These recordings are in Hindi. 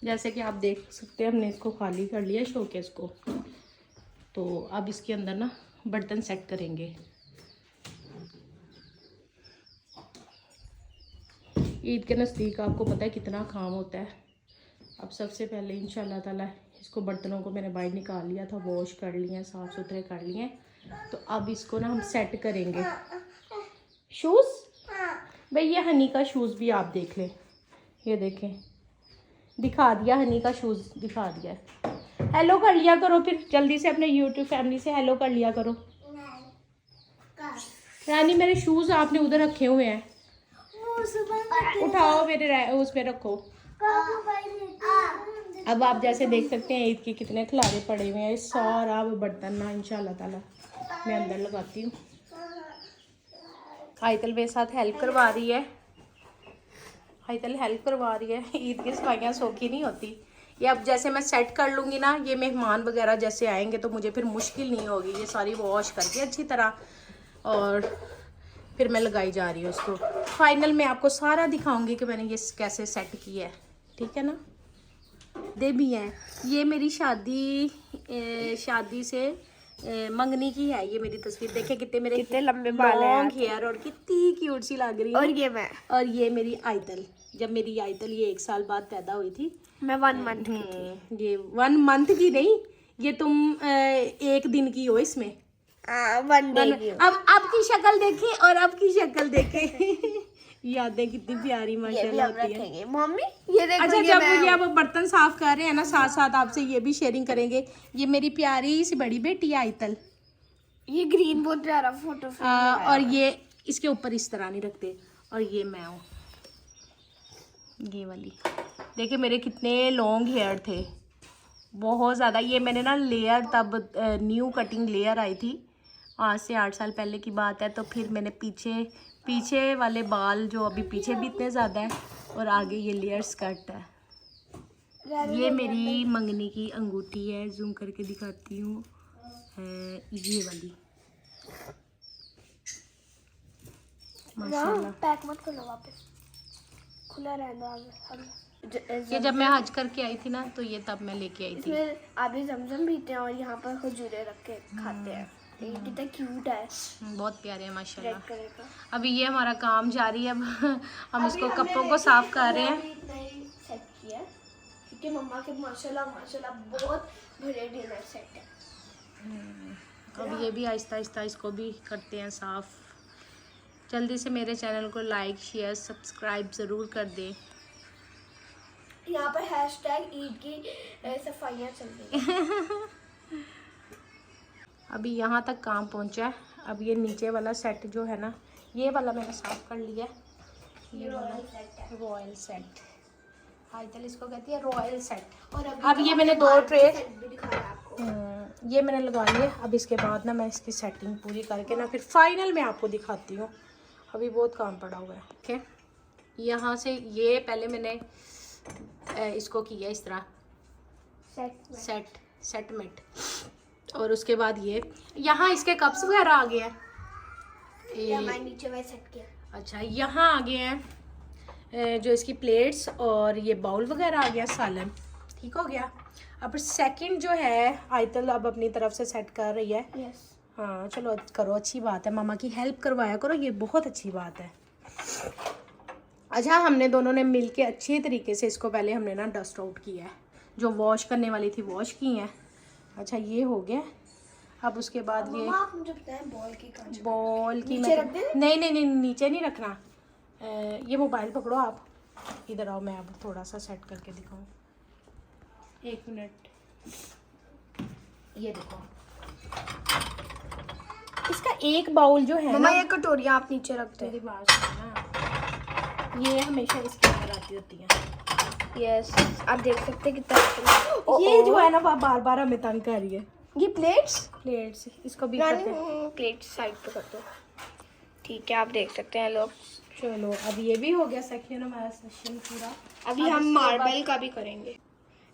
जैसे कि आप देख सकते हैं हमने इसको खाली कर लिया शोकेस को। तो अब इसके अंदर ना बर्तन सेट करेंगे। ईद के नज़दीक आपको पता है कितना काम होता है। अब सबसे पहले इंशाल्लाह ताला इसको बर्तनों को मैंने बाहर निकाल लिया था, वॉश कर लिए, साफ़ सुथरे कर लिए। तो अब इसको ना हम सेट करेंगे। शूज़ भाई, ये हनी का शूज़ भी आप देख लें, ये देखें, दिखा दिया, हनी का शूज़ दिखा दिया। हेलो कर लिया करो फिर जल्दी से अपने यूट्यूब फैमिली से हेलो कर लिया करो। रानी मेरे शूज़ आपने उधर रखे हुए हैं, उठाओ मेरे उसमें रखो। अब आप जैसे देख सकते हैं ईद के कितने खिलारे पड़े हुए हैं। सारा बर्तन ना इंशाल्लाह ताला मैं अंदर लगाती हूँ। आयतल मेरे साथ हेल्प करवा रही है, आयतल हेल्प करवा रही है। ईद की सफाइयाँ सौखी नहीं होती। ये अब जैसे मैं सेट कर लूँगी ना, ये मेहमान वगैरह जैसे आएंगे तो मुझे फिर मुश्किल नहीं होगी। ये सारी वॉश करके अच्छी तरह और फिर मैं लगाई जा रही हूँ उसको। फाइनल में आपको सारा दिखाऊंगी कि मैंने ये कैसे सेट किया है, ठीक है ना। दे भी हैं, ये मेरी शादी से मंगनी की है ये मेरी तस्वीर। देखे कितने मेरे कितने लंबे बाल हैं, लॉन्ग हेयर और कितनी क्यूट सी लग रही है। और ये मैं, और ये मेरी आयतल, जब मेरी आयतल ये 1 साल बाद पैदा हुई थी। मैं 1 मंथ की थी। ये 1 मंथ की नहीं, ये तुम 1 दिन की हो इसमें। 1 डे की। अब की शक्ल देखे और अब की शक्ल देखे यादें कितनी प्यारी माशाल्लाह होती है। मम्मी ये देखो। अच्छा, जब ये अब बर्तन साफ कर रहे हैं ना, साथ साथ आपसे ये भी शेयरिंग करेंगे। ये मेरी प्यारी सी बड़ी बेटी है आयतल। ये ग्रीन बहुत प्यारा फोटो और ये इसके ऊपर इस तरह नहीं रखते। और ये मैं हूँ, ये वाली। देखिए मेरे कितने लॉन्ग हेयर थे, बहुत ज़्यादा। ये मैंने ना लेयर, तब न्यू कटिंग लेयर आई थी, आज से 8 साल पहले की बात है। तो फिर मैंने पीछे वाले बाल जो अभी पीछे भी इतने ज़्यादा है, और आगे ये लेयर्स कट है। ये मेरी मंगनी की अंगूठी है, जूम करके दिखाती हूँ, ये वाली माशाल्लाह। पैक मत करो, वापस खुला रहना। ये जब मैं हज करके आई थी ना, तो ये तब मैं लेके आई थी। इसमें अभी जमजम पीते हैं और यहाँ पर खजूरें रख के खाते हैं। ये कितना क्यूट है, बहुत प्यारे है माशाल्लाह। रेड कलर का। अभी ये हमारा काम जारी है। अब हम इसको कपड़ों को साफ कर रहे हैं। सेट किया क्योंकि मम्मा के माशाल्लाह बहुत बड़े डिनर सेट है। अब ये भी आहिस्ता आहिस्ता इसको भी करते हैं साफ। जल्दी से मेरे चैनल को लाइक शेयर सब्सक्राइब ज़रूर कर दें। यहाँ पर हैशटैग ईद की सफाइयाँ चल रही हैं। अभी यहाँ तक काम पहुँचा है। अब ये नीचे वाला सेट जो है ना, ये वाला मैंने साफ कर लिया। ये वाला रॉयल सेट, आयतल इसको कहती है रॉयल सेट। और अब ये मैंने 2 ट्रे ये मैंने लगा लिए। अब इसके बाद ना मैं इसकी सेटिंग पूरी करके ना फिर फाइनल में आपको दिखाती हूँ। अभी बहुत काम पड़ा हुआ है। ठीक है, यहाँ से ये पहले मैंने इसको किया इस तरह सेटमेंट, और उसके बाद ये यहाँ इसके कप्स वगैरह आ गए हैं। नीचे वही सेट किया। अच्छा, यहाँ आ गए हैं जो इसकी प्लेट्स, और ये बाउल वगैरह आ गया, सालन ठीक हो गया। अब सेकंड जो है आयतल अब अपनी तरफ से सेट कर रही है। यस। हाँ चलो करो, अच्छी बात है, मामा की हेल्प करवाया करो, ये बहुत अच्छी बात है। अच्छा, हमने दोनों ने मिलके अच्छे तरीके से इसको पहले हमने ना डस्ट आउट किया है, जो वॉश करने वाली थी वॉश की है। अच्छा, ये हो गया। अब उसके बाद ये बॉल की नहीं नीचे नहीं रखना। ये मोबाइल पकड़ो, आप इधर आओ, मैं अब थोड़ा सा सेट करके दिखाऊं। 1 मिनट, ये देखो इसका एक बाउल जो है मम्मा ना, ये कटोरियाँ आप नीचे रखते हैं। मेरी बात सुनो, ये हमेशा इसके अंदर आती होती है। यस, आप देख सकते हैं कितना ये जो है ना बार बार हमें तंग कर रही है। ये प्लेट्स इसको भी करते हैं। प्लेट साइड पे कर दो, ठीक है। आप देख सकते हैं लोग। चलो अब ये भी हो गया सेक्शन, हमारा सेक्शन पूरा। अभी हम मार्बल का भी करेंगे।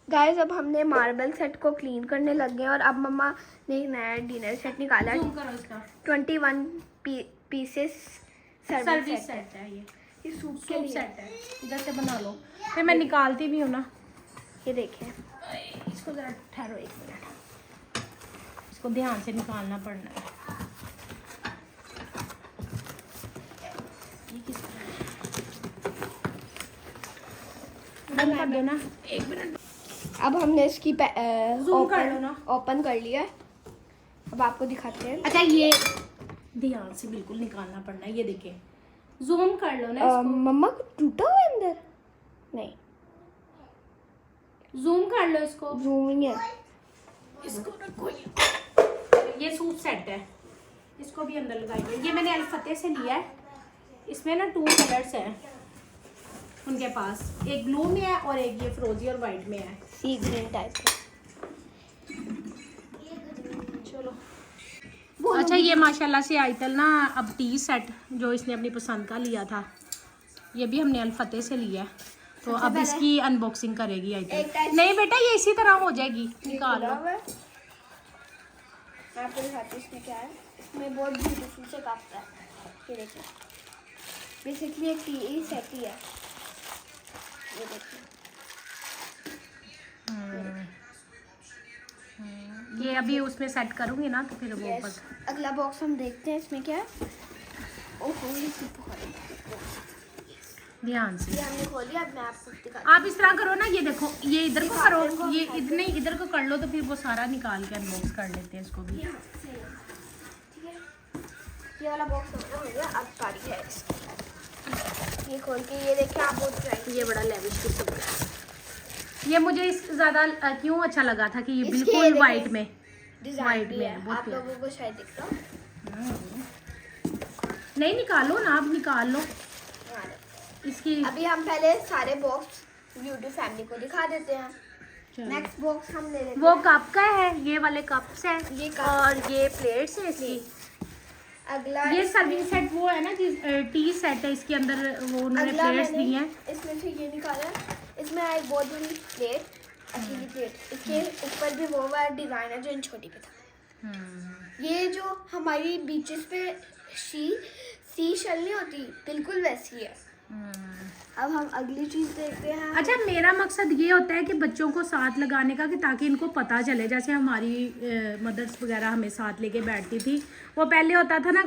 गाइस, अब हमने मार्बल सेट को क्लीन करने लग गए और अब मम्मा ने एक नया डिनर सेट निकाला। 21 पीसेस सर्विस सेट है। ये सूप सेट है, इधर से बना लो, फिर मैं निकालती भी हूँ ना। ये देखें। इसको ज़रा ठहरो 1 मिनट, इसको ध्यान से निकालना पड़ना है। ये किस तरह बंद कर दो ना, 1 मिनट। अब हमने इसकी Zoom कर लो ना। ओपन कर लिया है। अब आपको दिखाते हैं। अच्छा ये ध्यान से बिल्कुल निकालना पड़ना है। ये देखें, जूम कर लो ना इसको। मम्मा को टूटा हुआ है अंदर? नहीं, जूम कर लो इसको। जूम नहीं है। इसको रखो। ये सूट सेट है, इसको भी अंदर लगाइए। ये मैंने अल फतेह से लिया है। इसमें ना 2 कलर्स हैं उनके पास, एक ब्लू में है और एक ये फिरोजी और वाइट में है। सी ग्रीन टाइप का। चलो अच्छा, ये माशाल्लाह से आयतल ना अब टी सेट जो इसने अपनी पसंद का लिया था, ये भी हमने अल फतेह से लिया है। तो अब इसकी अनबॉक्सिंग करेगी आयतल। नहीं बेटा, ये इसी तरह हो जाएगी, निकाल लो। मैं आपको दिखाती हूँ इसमें क्या है। इसमें बहुत ब्यूटीफुल से कप है। ये देखिए, बेसिकली एक टी सेट ही है। ये देखिए, ये अभी उसमें सेट करूंगी ना तो फिर वो ऊपर। अगला बॉक्स हम देखते हैं इसमें क्या है। ओहो, ये ध्यान से हमने खोली। अब मैं आपको दिखा। आप इस तरह करो ना, ये देखो, ये इधर को करो, ये नहीं इधर को कर लो तो फिर वो सारा निकाल के अनबॉक्स कर लेते हैं इसको भी। ठीक है, ये वाला बॉक्स हो गया। अब पारी है इसकी। ये खोल के ये देखिए आप बहुत ट्राई। ये बड़ा लेविश किस्म का है। ये मुझे इस ज़्यादा क्यों अच्छा लगा था कि ये इसके बिल्कुल वाइट में, डिजाइन वाइट भी में है। बहुत आप लोगों को शायद दिख रहा हो। नहीं निकालो ना, आप निकाल लो इसकी। अभी हम पहले सारे बॉक्स ब्यूटी फैमिली को दिखा देते हैं। नेक्स्ट बॉक्स हम ले लेते हैं। वो कप का है, ये वाले कप्स हैं, ये कप और ये प्लेट्स हैं इसकी। अगला ये सर्विंग सेट वो है ना, टी सेट है, इसके अंदर वो उन्होंने प्लेट्स दी हैं। इसमें से ये निकाला है। इसमें एक बहुत बड़ी प्लेट, अकेली प्लेट। इसके ऊपर भी वो वाला डिजाइन है जो इन छोटी पे था। ये जो हमारी बीचेस पे सी शल नहीं होती, बिल्कुल वैसी है। अब हम अगली चीज देखते हैं। अच्छा, मेरा मकसद ये होता है कि बच्चों को साथ लगाने का, कि ताकि इनको पता चले। जैसे हमारी मदर्स वगैरह हमें साथ लेके बैठती थी। वो पहले होता था ना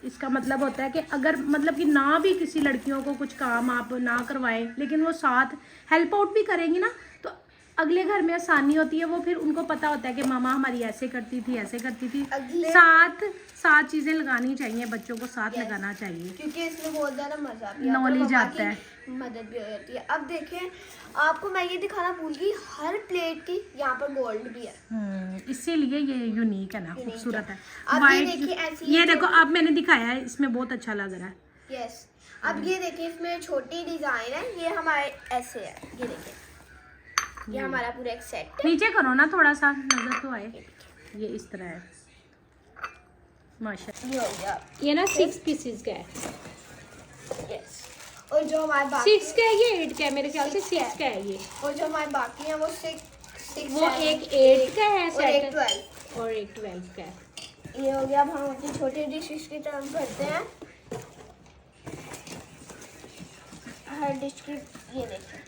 इसका मतलब होता है कि अगर मतलब कि ना भी किसी लड़कियों को कुछ काम आप ना करवाएं, लेकिन वो साथ हेल्प आउट भी करेंगी ना, तो अगले घर में आसानी होती है। वो फिर उनको पता होता है कि मामा हमारी ऐसे करती थी, ऐसे करती थी। साथ चीज़ें लगानी चाहिए, बच्चों को साथ लगाना चाहिए, क्योंकि इसमें बहुत ज़्यादा मजा भी आता है, नॉलेज आता है, मदद भी हो जाती है। अब देखें, आपको मैं ये दिखाना भूल गई, हर प्लेट की यहाँ पर गोल्ड भी है। इसीलिए ये यूनिक है ना, खूबसूरत है। अब ये देखिए ऐसी, ये देखो अब मैंने दिखाया है, इसमें बहुत अच्छा लग रहा है। यस, अब ये देखिए इसमें छोटी डिजाइन है। ये हमारे ऐसे है, ये देखिए, ये हमारा पूरा एक सेट है। नीचे करो ना, थोड़ा सा नजर तो आए। ये इस तरह है, माशाल्लाह। ये हो गया। ये ना 6 पीसेस का है। यस, और जो हमारे बाकी 6 का है, ये 8 का है, मेरे ख्याल से 6 का है ये। और जो हमारे बाकी है वो 6 वो एक 8 का है और एक सेट, 12 और एक 12 का है। ये हो गया। अब हम अपनी छोटी डिशेस की तरफ बढ़ते हैं। हर डिश की ये देखिए,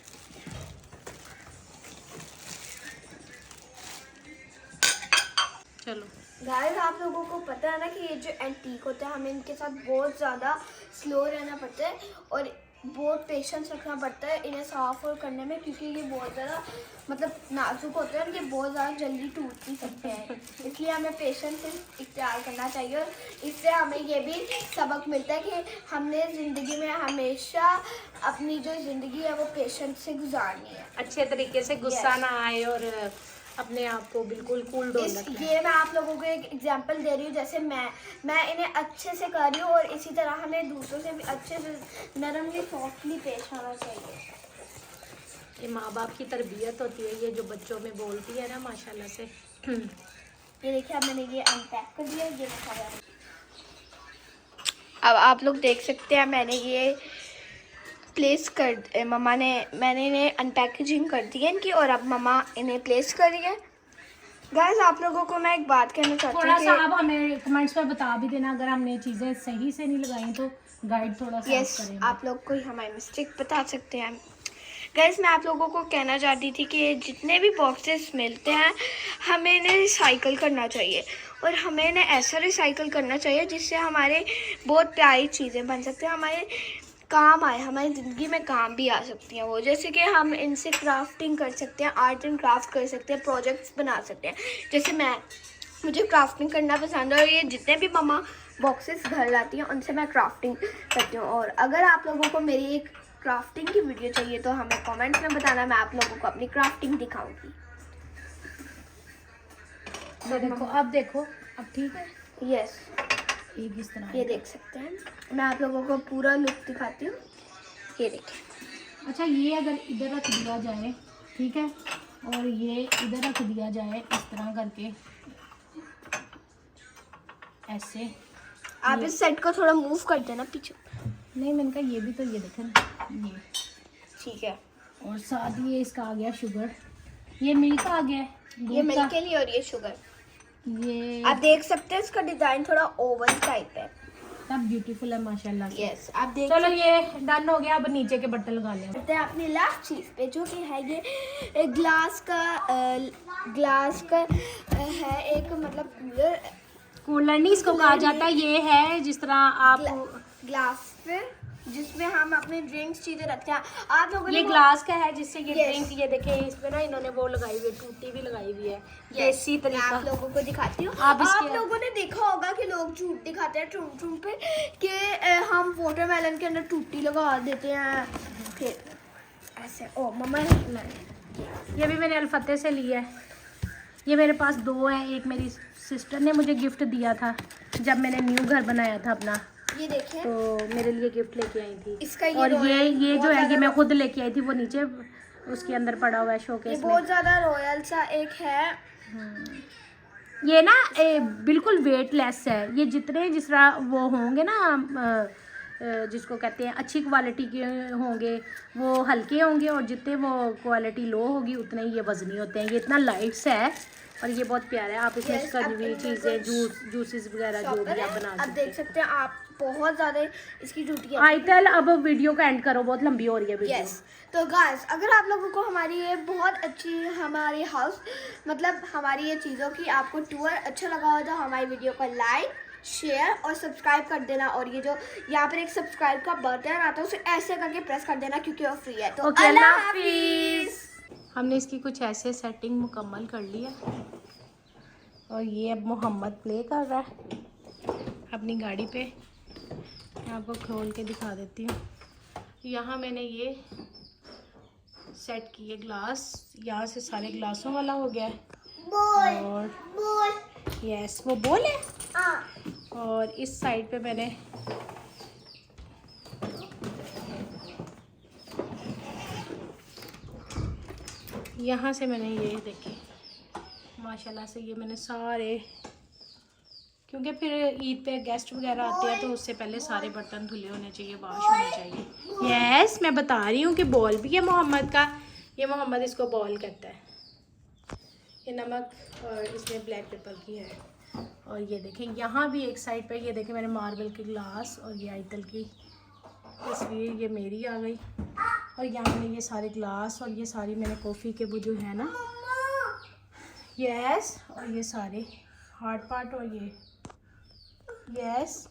चलो गाइस आप लोगों को पता है ना कि ये जो एंटीक होते हैं, हमें इनके साथ बहुत ज़्यादा स्लो रहना पड़ता है और बहुत पेशेंस रखना पड़ता है इन्हें साफ और करने में, क्योंकि ये बहुत ज़्यादा मतलब नाजुक होते हैं और ये बहुत ज़्यादा जल्दी टूट भी सकते हैं। इसलिए हमें पेशेंस इख्तियार करना चाहिए और इससे हमें ये भी सबक मिलता है कि हमने ज़िंदगी में हमेशा अपनी जो ज़िंदगी है वो पेशेंस से गुजारनी है, अच्छे तरीके से गुस्सा ना आए और अपने आप को बिल्कुल कूल डाउन रखें। ये मैं आप लोगों को एक एग्जांपल दे रही हूँ, जैसे मैं इन्हें अच्छे से कर रही हूँ और इसी तरह हमें दूसरों से भी अच्छे से नरमली सॉफ्टली पेश आना चाहिए। ये माँ बाप की तरबियत होती है, ये जो बच्चों में बोलती है ना माशाल्लाह से। ये देखिए, अब मैंने ये अनपैक कर दिया। ये दिखाया, अब आप लोग देख सकते हैं मैंने ये प्लेस कर मैंने इन्हें अनपैकेजिंग कर दी है इनकी, और अब मम्मा इन्हें प्लेस कर रही है। गाइस आप लोगों को मैं एक बात कहना चाहती हूँ, थोड़ा सा आप हमें कमेंट्स में बता भी देना अगर हमने चीज़ें सही से नहीं लगाई तो गाइड थोड़ा सा यस करें। आप लोग कोई हमारी मिस्टेक बता सकते हैं। गाइस मैं आप लोगों को कहना चाहती थी कि जितने भी बॉक्सेस मिलते हैं हमें इन्हें रिसाइकल करना चाहिए, और हमें इन्हें ऐसा रिसाइकल करना चाहिए जिससे हमारे बहुत प्यारी चीज़ें बन सकती हैं, हमारे काम आए, हमारी ज़िंदगी में काम भी आ सकती हैं वो। जैसे कि हम इनसे क्राफ्टिंग कर सकते हैं, आर्ट एंड क्राफ्ट कर सकते हैं, प्रोजेक्ट्स बना सकते हैं। जैसे मुझे क्राफ्टिंग करना पसंद है, और ये जितने भी मम्मा बॉक्सेस घर लाती हैं उनसे मैं क्राफ्टिंग करती हूँ। और अगर आप लोगों को मेरी एक क्राफ्टिंग की वीडियो चाहिए तो हमें कमेंट्स में बताना, मैं आप लोगों को अपनी क्राफ्टिंग दिखाऊंगी। तो देखो अब ठीक है। यस, ये किस तरह ये देख सकते हैं, मैं आप लोगों को पूरा लुक दिखाती हूँ। ये देखिए। अच्छा, ये अगर इधर रख दिया जाए, ठीक है, और ये इधर रख दिया जाए इस तरह करके, ऐसे। आप इस सेट को थोड़ा मूव कर देना पीछे। नहीं, मैंने कहा ये भी तो, ये देखें ना, ये ठीक है। और साथ ये इसका आ गया शुगर, ये मिल्क आ गया है, ये दूध का। मिल्क के लिए और ये शुगर। ये आप देख सकते हैं इसका डिजाइन थोड़ा ओवल टाइप है। सब ब्यूटीफुल है माशाल्लाह से। यस, आप देख चलो ये डन हो गया, अब नीचे के बर्तन लगा लें। सकते हैं अपनी लास्ट चीज पे, जो कि है ये ग्लास का है एक, मतलब कूलर। कूलर नहीं इसको कहा जाता, ये है जिस तरह आप ग्लास पे जिसमें हम अपने ड्रिंक्स चीजें रखते हैं। आप लोगों ने ये ग्लास का है जिससे ये Yes. ड्रिंक, ये देखें इसमें ना इन्होंने वो लगाई हुई है, टूटी भी लगाई हुई है, देसी मैं तरीका। आप लोगों को दिखाती हूँ। आप आप इसके- लोगों ने देखा होगा कि लोग झूठ दिखाते हैं ट्रूम ट्रूम पे कि हम वाटरमेलन के अंदर टूटी लगा देते हैं, फिर ऐसे। ओ मम्मा ये भी मैंने अलफते से लिया है। ये मेरे पास दो है, एक मेरी सिस्टर ने मुझे गिफ्ट दिया था जब मैंने न्यू घर बनाया था अपना, ये देखें, तो मेरे लिए गिफ्ट लेके आई थी। इसका और ये बहुत जो है ये ज़्यादा- मैं खुद लेके आई थी, वो नीचे उसके अंदर पड़ा हुआ है ये शोकेस में। बहुत ज्यादा रॉयल सा एक है। ये ना बिल्कुल वेटलेस है। ये जितने जिस तरह वो होंगे ना जिसको कहते हैं अच्छी क्वालिटी के होंगे वो हल्के होंगे, और जितने वो क्वालिटी लो होगी उतने ही ये वजनी होते हैं। ये इतना लाइट्स है और ये बहुत प्यारा है। आप इसमें Yes, कभी आप भी इनको चीज़ें जूसेस वगैरह जो भी आप बना आप सकते देख हैं। सकते हैं, आप बहुत ज्यादा इसकी ड्यूटी है। आइतल अब वीडियो का एंड करो, बहुत लंबी हो रही है वीडियो। यस, तो गाइस अगर आप लोगों को हमारी ये बहुत अच्छी हमारी हाउस मतलब हमारी ये चीज़ों की आपको टूर अच्छा लगा हो तो हमारी वीडियो को लाइक शेयर और सब्सक्राइब कर देना। और ये जो यहाँ पर एक सब्सक्राइब का बटन आता है उसे ऐसे करके प्रेस कर देना क्योंकि वो फ्री है। तो ओके, अल्लाह अल्लाह हाफिज़। हमने इसकी कुछ ऐसे सेटिंग मुकम्मल कर ली है, और ये अब मोहम्मद प्ले कर रहा है अपनी गाड़ी पे। मैं आपको खोल के दिखा देती हूँ। यहाँ मैंने ये सेट किए ग्लास, यहाँ से सारे ग्लासों वाला हो गया है। और यस वो बोल है। और इस साइड पे मैंने यहाँ से मैंने ये देखे माशाल्लाह से ये मैंने सारे, क्योंकि फिर ईद पे गेस्ट वगैरह आते हैं तो उससे पहले सारे बर्तन धुले होने चाहिए, वॉश होने चाहिए। यस मैं बता रही हूँ कि बॉल भी है मोहम्मद का, ये मोहम्मद इसको बॉल कहता है। ये नमक और इसमें ब्लैक पेपर की है। और ये देखें यहाँ भी एक साइड पे ये देखें मैंने मार्बल के ग्लास, और ये आइतल की तस्वीर ये मेरी आ गई। और यहाँ मैंने ये सारे ग्लास और ये सारी मैंने कॉफ़ी के वो जो है ना यस, और ये सारे हार्ड पार्ट और ये यस